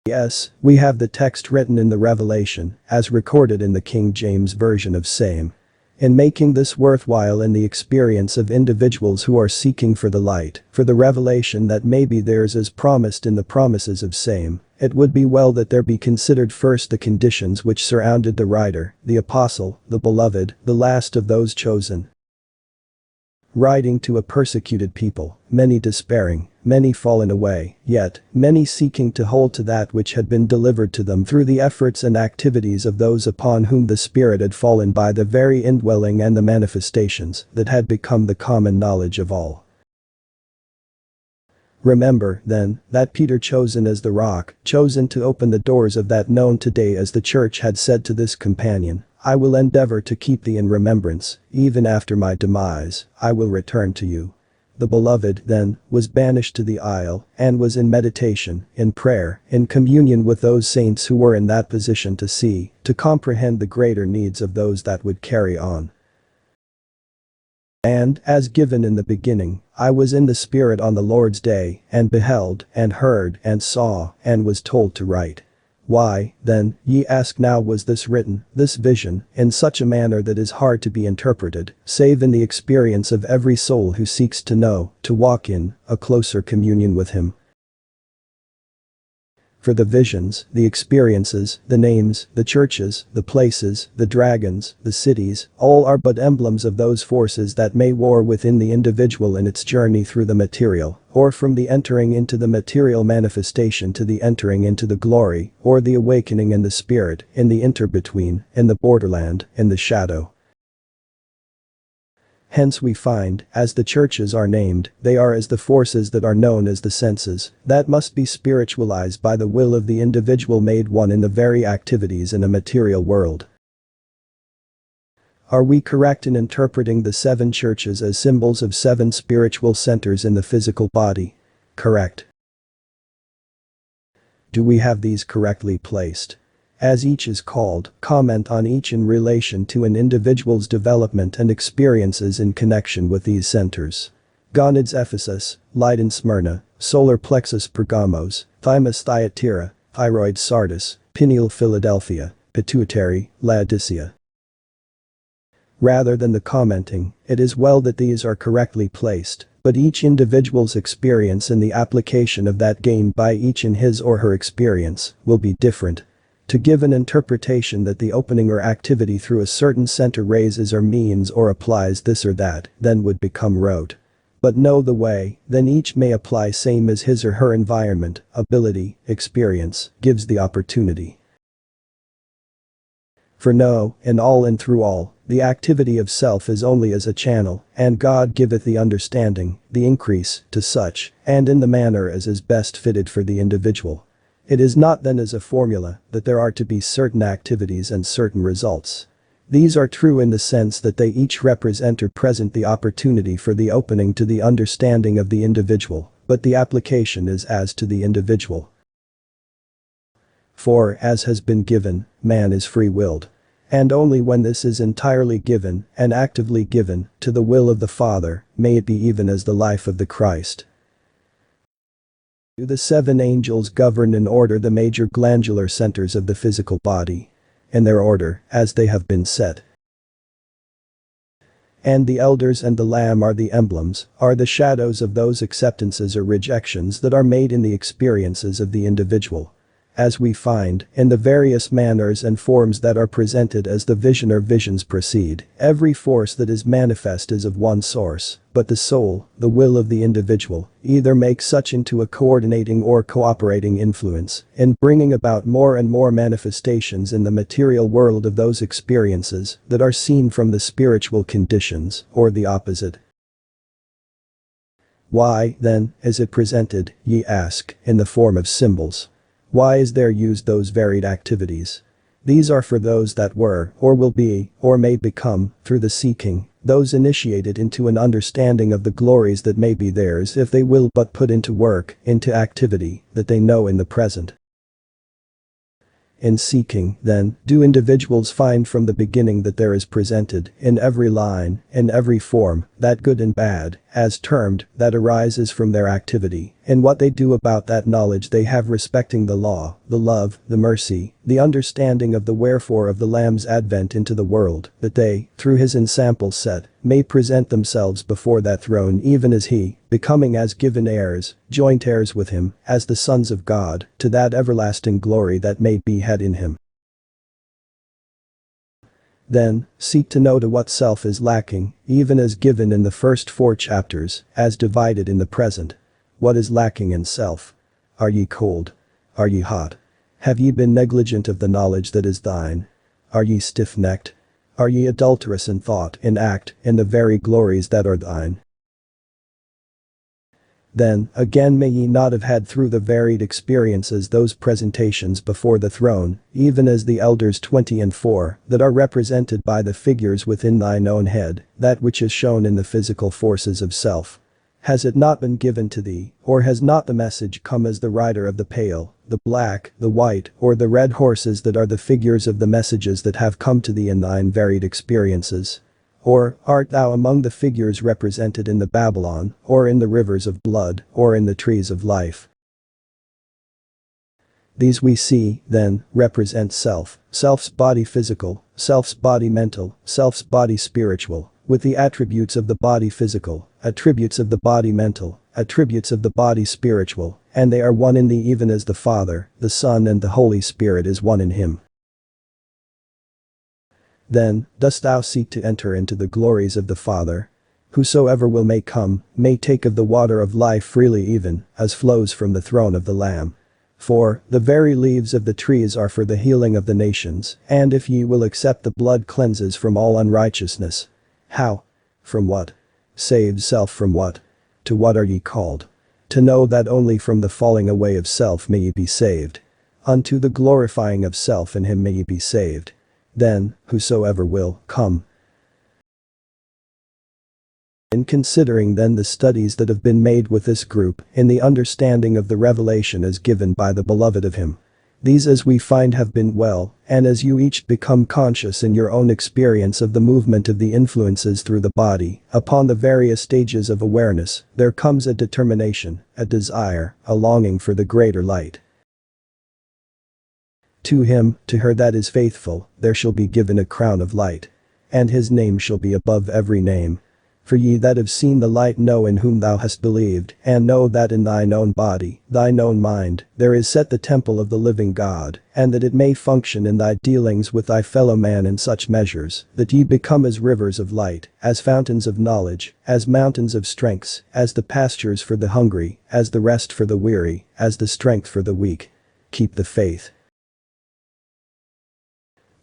Yes, we have the text written in the Revelation, as recorded in the King James Version of same. In making this worthwhile in the experience of individuals who are seeking for the light, for the revelation that may be theirs as promised in the promises of same, it would be well that there be considered first the conditions which surrounded the writer, the apostle, the beloved, the last of those chosen. Writing to a persecuted people, many despairing, many fallen away, yet, many seeking to hold to that which had been delivered to them through the efforts and activities of those upon whom the Spirit had fallen by the very indwelling and the manifestations that had become the common knowledge of all. Remember, then, that Peter, chosen as the rock, chosen to open the doors of that known today as the church, had said to this companion, "I will endeavor to keep thee in remembrance, even after my demise, I will return to you." The beloved, then, was banished to the isle and was in meditation, in prayer, in communion with those saints who were in that position to see, to comprehend the greater needs of those that would carry on. And, as given in the beginning, I was in the Spirit on the Lord's day, and beheld, and heard, and saw, and was told to write. Why, then, ye ask, now was this written, this vision, in such a manner that is hard to be interpreted, save in the experience of every soul who seeks to know, to walk in, a closer communion with him? For the visions, the experiences, the names, the churches, the places, the dragons, the cities, all are but emblems of those forces that may war within the individual in its journey through the material, or from the entering into the material manifestation to the entering into the glory, or the awakening in the spirit, in the interbetween, in the borderland, in the shadow. Hence we find, as the churches are named, they are as the forces that are known as the senses, that must be spiritualized by the will of the individual made one in the very activities in a material world. Are we correct in interpreting the 7 churches as symbols of 7 spiritual centers in the physical body? Correct. Do we have these correctly placed? As each is called, comment on each in relation to an individual's development and experiences in connection with these centers. Gonads Ephesus, light in Smyrna, solar plexus Pergamos, thymus Thyatira, thyroid Sardis, pineal Philadelphia, pituitary, Laodicea. Rather than the commenting, it is well that these are correctly placed, but each individual's experience in the application of that gained by each in his or her experience will be different. To give an interpretation that the opening or activity through a certain center raises or means or applies this or that, then would become rote. But know the way, then each may apply same as his or her environment, ability, experience, gives the opportunity. For know, in all and through all, the activity of self is only as a channel, and God giveth the understanding, the increase, to such, and in the manner as is best fitted for the individual. It is not then as a formula that there are to be certain activities and certain results. These are true in the sense that they each represent or present the opportunity for the opening to the understanding of the individual, but the application is as to the individual. For, as has been given, man is free-willed. And only when this is entirely given, and actively given, to the will of the Father, may it be even as the life of the Christ. Do the 7 angels govern in order the major glandular centers of the physical body? In their order, as they have been set. And the elders and the Lamb are the emblems, are the shadows of those acceptances or rejections that are made in the experiences of the individual. As we find, in the various manners and forms that are presented as the vision or visions proceed, every force that is manifest is of one source, but the soul, the will of the individual, either makes such into a coordinating or cooperating influence in bringing about more and more manifestations in the material world of those experiences that are seen from the spiritual conditions, or the opposite. Why, then, is it presented, ye ask, in the form of symbols? Why is there used those varied activities? These are for those that were, or will be, or may become, through the seeking, those initiated into an understanding of the glories that may be theirs if they will but put into work, into activity, that they know in the present. In seeking, then, do individuals find from the beginning that there is presented, in every line, in every form, that good and bad, as termed, that arises from their activity, In what they do about that knowledge they have respecting the law, the love, the mercy, the understanding of the wherefore of the Lamb's advent into the world, that they, through his ensample set, may present themselves before that throne even as he, becoming as given heirs, joint heirs with him, as the sons of God, to that everlasting glory that may be had in him. Then, seek to know to what self is lacking, even as given in the first 4 chapters, as divided in the present. What is lacking in self? Are ye cold? Are ye hot? Have ye been negligent of the knowledge that is thine? Are ye stiff-necked? Are ye adulterous in thought, in act, in the very glories that are thine? Then, again may ye not have had through the varied experiences those presentations before the throne, even as the elders 20 and 4, that are represented by the figures within thine own head, that which is shown in the physical forces of self. Has it not been given to thee, or has not the message come as the rider of the pale, the black, the white, or the red horses that are the figures of the messages that have come to thee in thine varied experiences? Or, art thou among the figures represented in the Babylon, or in the rivers of blood, or in the trees of life? These we see, then, represent self, self's body physical, self's body mental, self's body spiritual, with the attributes of the body physical, attributes of the body mental, attributes of the body spiritual, and they are one in thee even as the Father, the Son and the Holy Spirit is one in him. Then, dost thou seek to enter into the glories of the Father? Whosoever will may come, may take of the water of life freely even, as flows from the throne of the Lamb. For, the very leaves of the trees are for the healing of the nations, and if ye will accept the blood cleanses from all unrighteousness. How? From what? Saves self from what? To what are ye called? To know that only from the falling away of self may ye be saved. Unto the glorifying of self in him may ye be saved. Then, whosoever will, come. In considering then the studies that have been made with this group, in the understanding of the revelation as given by the beloved of him. These as we find have been well, and as you each become conscious in your own experience of the movement of the influences through the body, upon the various stages of awareness, there comes a determination, a desire, a longing for the greater light. To him, to her that is faithful, there shall be given a crown of light. And his name shall be above every name. For ye that have seen the light know in whom thou hast believed, and know that in thine own body, thine own mind, there is set the temple of the living God, and that it may function in thy dealings with thy fellow man in such measures, that ye become as rivers of light, as fountains of knowledge, as mountains of strengths, as the pastures for the hungry, as the rest for the weary, as the strength for the weak. Keep the faith.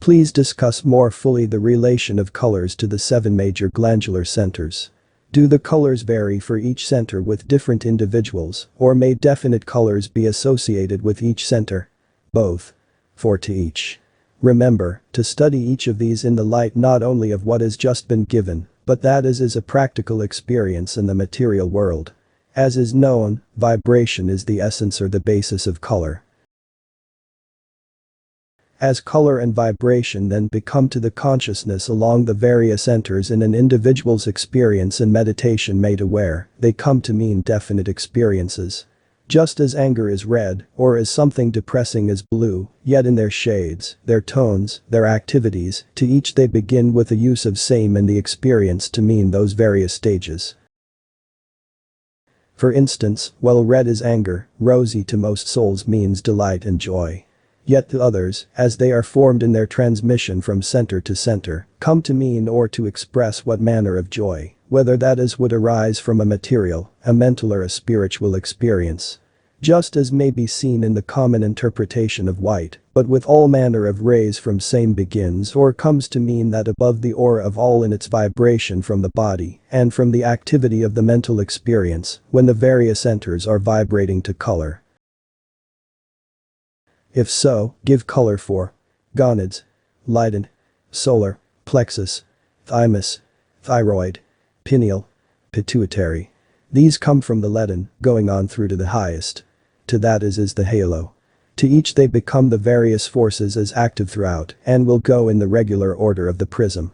Please discuss more fully the relation of colors to the 7 major glandular centers. Do the colors vary for each center with different individuals, or may definite colors be associated with each center? Both. For to each. Remember, to study each of these in the light not only of what has just been given, but that is a practical experience in the material world. As is known, vibration is the essence or the basis of color. As color and vibration then become to the consciousness along the various centers in an individual's experience and meditation made aware, they come to mean definite experiences. Just as anger is red, or as something depressing is blue, yet in their shades, their tones, their activities, to each they begin with a use of same in the experience to mean those various stages. For instance, while red is anger, rosy to most souls means delight and joy. Yet to others, as they are formed in their transmission from center to center, come to mean or to express what manner of joy, whether that is would arise from a material, a mental or a spiritual experience. Just as may be seen in the common interpretation of white, but with all manner of rays from same begins or comes to mean that above the aura of all in its vibration from the body and from the activity of the mental experience, when the various centers are vibrating to color. If so, give color for gonads, Leiden, solar, plexus, thymus, thyroid, pineal, pituitary. These come from the Latin, going on through to the highest. To that is the halo. To each they become the various forces as active throughout and will go in the regular order of the prism.